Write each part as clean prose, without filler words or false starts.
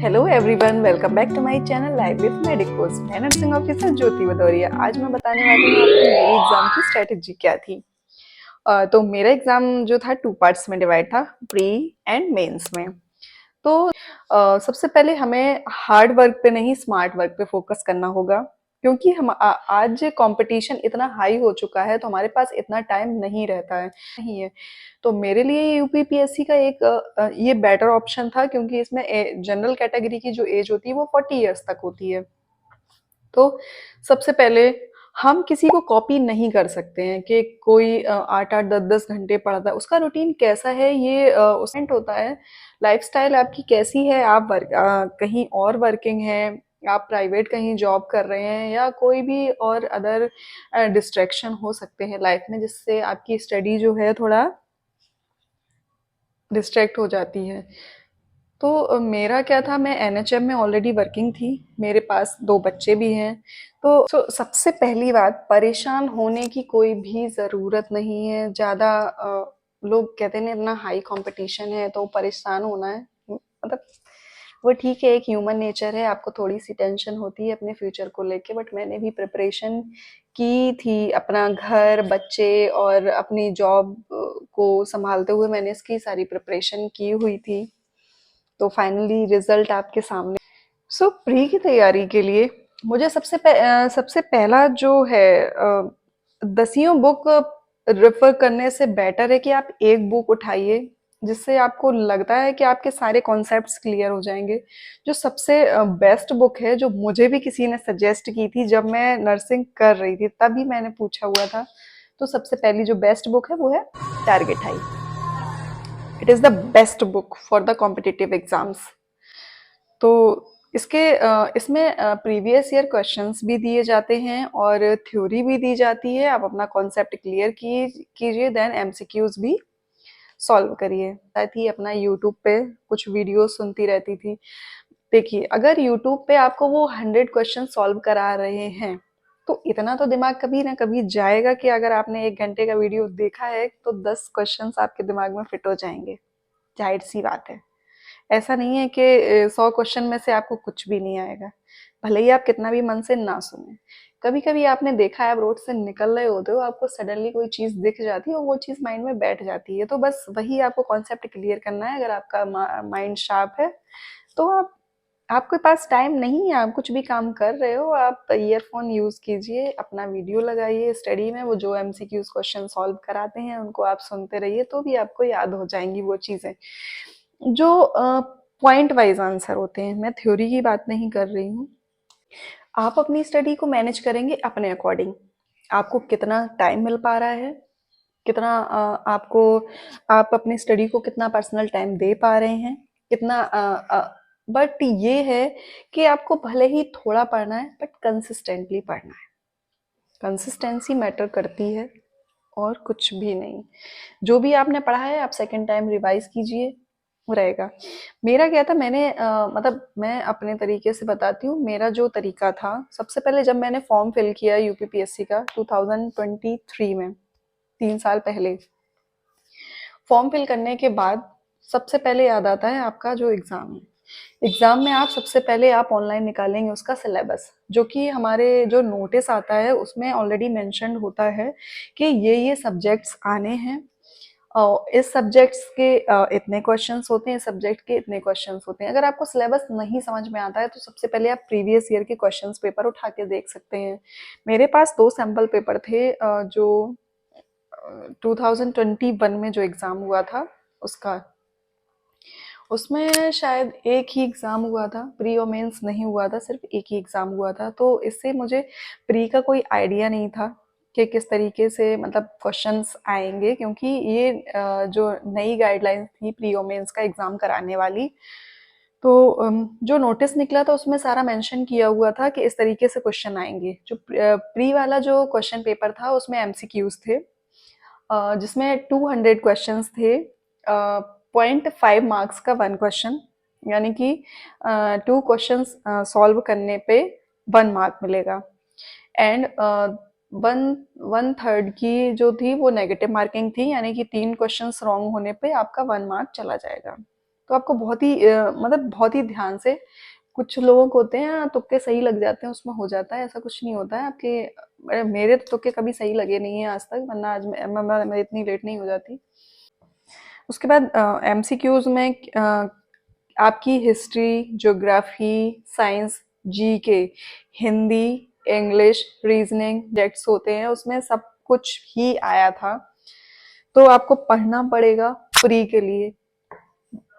Hello everyone, welcome back to my channel live with medicos. मैं nursing officer Jyoti Bhadauria. आज मैं बताने वाली हूँ आपको मेरी एग्जाम की स्ट्रेटेजी क्या थी। तो मेरा एग्जाम जो था 2 पार्ट्स में डिवाइड था, प्री एंड मेंस में। तो सबसे पहले हमें हार्ड वर्क पे नहीं स्मार्ट वर्क पे फोकस करना होगा, क्योंकि आज कंपटीशन इतना हाई हो चुका है तो हमारे पास इतना टाइम नहीं रहता है नहीं है। तो मेरे लिए यूपीपीएससी का एक ये बेटर ऑप्शन था, क्योंकि इसमें जनरल कैटेगरी की जो एज होती है वो 40 ईयर्स तक होती है। तो सबसे पहले हम किसी को कॉपी नहीं कर सकते हैं कि कोई 8-8 10-10 घंटे पढ़ता है। उसका रूटीन कैसा है ये उसमें होता है। लाइफस्टाइल आपकी कैसी है, आप कहीं और वर्किंग है, आप प्राइवेट कहीं जॉब कर रहे हैं, या कोई भी और अदर डिस्ट्रैक्शन हो सकते हैं लाइफ में जिससे आपकी स्टडी जो है थोड़ा डिस्ट्रैक्ट हो जाती है। तो मेरा क्या था, मैं एनएचएम में ऑलरेडी वर्किंग थी, मेरे पास 2 बच्चे भी हैं। तो सबसे पहली बात, परेशान होने की कोई भी ज़रूरत नहीं है। ज़्यादा लोग कहते हैं ना इतना हाई कंपटीशन है तो परेशान होना है, मतलब वो ठीक है, एक ह्यूमन नेचर है। आपको थोड़ी सी टेंशन होती है अपने फ्यूचर को लेके, बट मैंने भी प्रिपरेशन की थी। अपना घर, बच्चे और अपनी जॉब को संभालते हुए मैंने इसकी सारी प्रिपरेशन की हुई थी। तो फाइनली रिजल्ट आपके सामने। प्री की तैयारी के लिए मुझे सबसे पहला जो है, 10 बुक रेफर करने से बेटर है कि आप एक बुक उठाइए, जिससे आपको लगता है कि आपके सारे कॉन्सेप्ट्स क्लियर हो जाएंगे। जो सबसे बेस्ट बुक है, जो मुझे भी किसी ने सजेस्ट की थी जब मैं नर्सिंग कर रही थी, तभी मैंने पूछा हुआ था। तो सबसे पहली जो बेस्ट बुक है वो है target high. It is the best book for the competitive exams. तो इसमें प्रीवियस ईयर क्वेश्चंस भी दिए जाते हैं और थ्योरी भी दी जाती है। आप अपना कॉन्सेप्ट क्लियर कीजिए, देन एमसीक्यूज भी सॉल्व करिए। साथ ही अपना यूट्यूब पे कुछ वीडियो सुनती रहती थी। देखिए, अगर यूट्यूब पे आपको वो 100 क्वेश्चन सॉल्व करा रहे हैं तो इतना तो दिमाग कभी ना कभी जाएगा कि अगर आपने 1 घंटे का वीडियो देखा है तो 10 क्वेश्चंस आपके दिमाग में फिट हो जाएंगे। जाहिर सी बात है। ऐसा नहीं है कि 100 क्वेश्चन में से आपको कुछ भी नहीं आएगा, भले ही आप कितना भी मन से ना सुने। कभी कभी आपने देखा है, आप रोड से निकल रहे होते हो, आपको सडनली कोई चीज दिख जाती है और वो चीज माइंड में बैठ जाती है। तो बस वही आपको कॉन्सेप्ट क्लियर करना है। अगर आपका माइंड शार्प है तो आपके पास टाइम नहीं है, आप कुछ भी काम कर रहे हो, आप ईयरफोन यूज कीजिए, अपना वीडियो लगाइए स्टडी में, वो जो एमसीक्यूज क्वेश्चन सॉल्व कराते हैं उनको आप सुनते रहिए, तो भी आपको याद हो जाएंगी वो चीजें। जो पॉइंट वाइज आंसर होते हैं, मैं थ्योरी की बात नहीं कर रही हूँ। आप अपनी स्टडी को मैनेज करेंगे अपने अकॉर्डिंग। आपको कितना टाइम मिल पा रहा है, कितना आपको, आप अपनी स्टडी को कितना पर्सनल टाइम दे पा रहे हैं, कितना बट ये है कि आपको भले ही थोड़ा पढ़ना है बट कंसिस्टेंटली पढ़ना है। कंसिस्टेंसी मैटर करती है और कुछ भी नहीं। जो भी आपने पढ़ा है आप सेकंड टाइम रिवाइज कीजिए, वो रहेगा। मेरा क्या था, मैंने मतलब मैं अपने तरीके से बताती हूँ। मेरा जो तरीका था, सबसे पहले जब मैंने फॉर्म फिल किया यूपीपीएससी का 2023 में, 3 साल पहले, फॉर्म फिल करने के बाद सबसे पहले याद आता है आपका जो एग्ज़ाम है। एग्ज़ाम में आप सबसे पहले आप ऑनलाइन निकालेंगे उसका सिलेबस, जो कि हमारे जो नोटिस आता है उसमें ऑलरेडी मेंशन्ड होता है कि ये सब्जेक्ट्स आने हैं और इस सब्जेक्ट्स के इतने क्वेश्चंस होते हैं, इस सब्जेक्ट के इतने क्वेश्चंस होते हैं। अगर आपको सिलेबस नहीं समझ में आता है तो सबसे पहले आप प्रीवियस ईयर के क्वेश्चंस पेपर उठा के देख सकते हैं। मेरे पास 2 सैम्पल पेपर थे, जो 2021 में जो एग्ज़ाम हुआ था उसका, उसमें शायद एक ही एग्ज़ाम हुआ था, प्री और मेंस नहीं हुआ था, सिर्फ एक ही एग्ज़ाम हुआ था। तो इससे मुझे प्री का कोई आइडिया नहीं था कि किस तरीके से मतलब क्वेश्चंस आएंगे, क्योंकि ये जो नई गाइडलाइंस थी प्री और मेंस का एग्ज़ाम कराने वाली। तो जो नोटिस निकला था उसमें सारा मेंशन किया हुआ था कि इस तरीके से क्वेश्चन आएंगे। जो प्री वाला जो क्वेश्चन पेपर था उसमें एमसीक्यूज थे, जिसमें 200 क्वेश्चंस थे। 0.5 मार्क्स का 1 क्वेश्चन, यानी कि 2 क्वेश्चंस सॉल्व करने पे 1 मार्क मिलेगा। एंड वन वन थर्ड की जो थी वो नेगेटिव मार्किंग थी, यानी कि 3 क्वेश्चंस रॉन्ग होने पे आपका 1 मार्क चला जाएगा। तो आपको बहुत ही मतलब बहुत ही ध्यान से, कुछ लोगों को होते हैं तुक्के सही लग जाते हैं, उसमें हो जाता है, ऐसा कुछ नहीं होता है आपके। मेरे तो तुक्के कभी सही लगे नहीं है आज तक, वरना आज मैं इतनी लेट नहीं हो जाती। उसके बाद एमसीक्यूज में आपकी history, geography, science, GK, Hindi, English, reasoning subjects होते हैं, उसमें सब कुछ ही आया था। तो आपको पढ़ना पड़ेगा प्री के लिए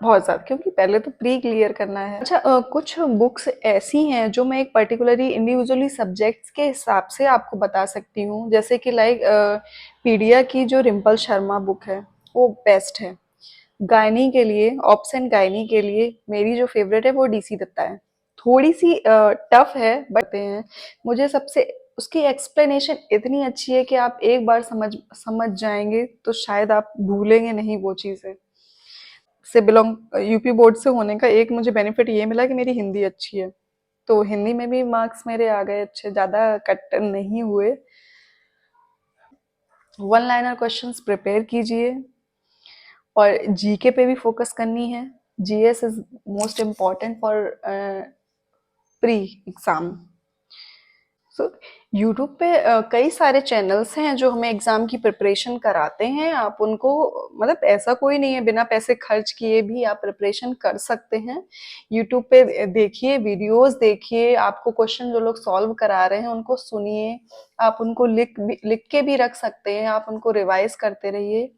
बहुत ज्यादा, क्योंकि पहले तो प्री क्लियर करना है। अच्छा, कुछ बुक्स ऐसी हैं जो मैं एक पर्टिकुलरली इंडिविजुअली सब्जेक्ट्स के हिसाब से आपको बता सकती हूँ, जैसे कि लाइक पीडिया की जो रिम्पल शर्मा बुक है वो बेस्ट है। गायनी के लिए, ऑप्शन गायनी के लिए मेरी जो फेवरेट है वो डीसी दत्ता है। थोड़ी सी टफ है बट हैं, मुझे सबसे उसकी एक्सप्लेनेशन इतनी अच्छी है कि आप एक बार समझ समझ जाएंगे तो शायद आप भूलेंगे नहीं वो चीज़ें। से बिलोंग यूपी बोर्ड से होने का एक मुझे बेनिफिट ये मिला कि मेरी हिंदी अच्छी है, तो हिंदी में भी मार्क्स मेरे आ गए अच्छे, ज़्यादा कट नहीं हुए। वन लाइनर क्वेश्चंस प्रिपेयर कीजिए और जीके पे भी फोकस करनी है। GS is most important for pre exam. So YouTube पे कई सारे चैनल्स हैं जो हमें एग्जाम की प्रिपरेशन कराते हैं। आप उनको, मतलब ऐसा कोई नहीं है, बिना पैसे खर्च किए भी आप प्रिपरेशन कर सकते हैं। यूट्यूब पे देखिए, वीडियोस देखिए, आपको क्वेश्चन जो लोग सॉल्व करा रहे हैं उनको सुनिए, आप उनको लिख के भी रख सकते हैं, आप उनको रिवाइज करते रहिए।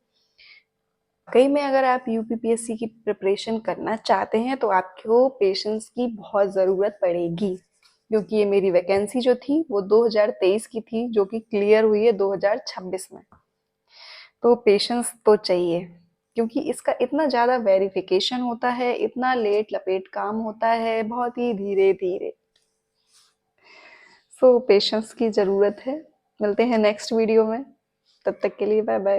कई में अगर आप यूपीपीएससी की प्रिपरेशन करना चाहते हैं तो आपको पेशेंस की बहुत ज़रूरत पड़ेगी, क्योंकि ये मेरी वैकेंसी जो थी वो 2023 की थी, जो कि क्लियर हुई है 2026 में। तो पेशेंस तो चाहिए, क्योंकि इसका इतना ज़्यादा वेरिफिकेशन होता है, इतना लेट लपेट काम होता है, बहुत ही धीरे धीरे। सो पेशेंस की ज़रूरत है। मिलते हैं नेक्स्ट वीडियो में, तब तक के लिए बाय बाय।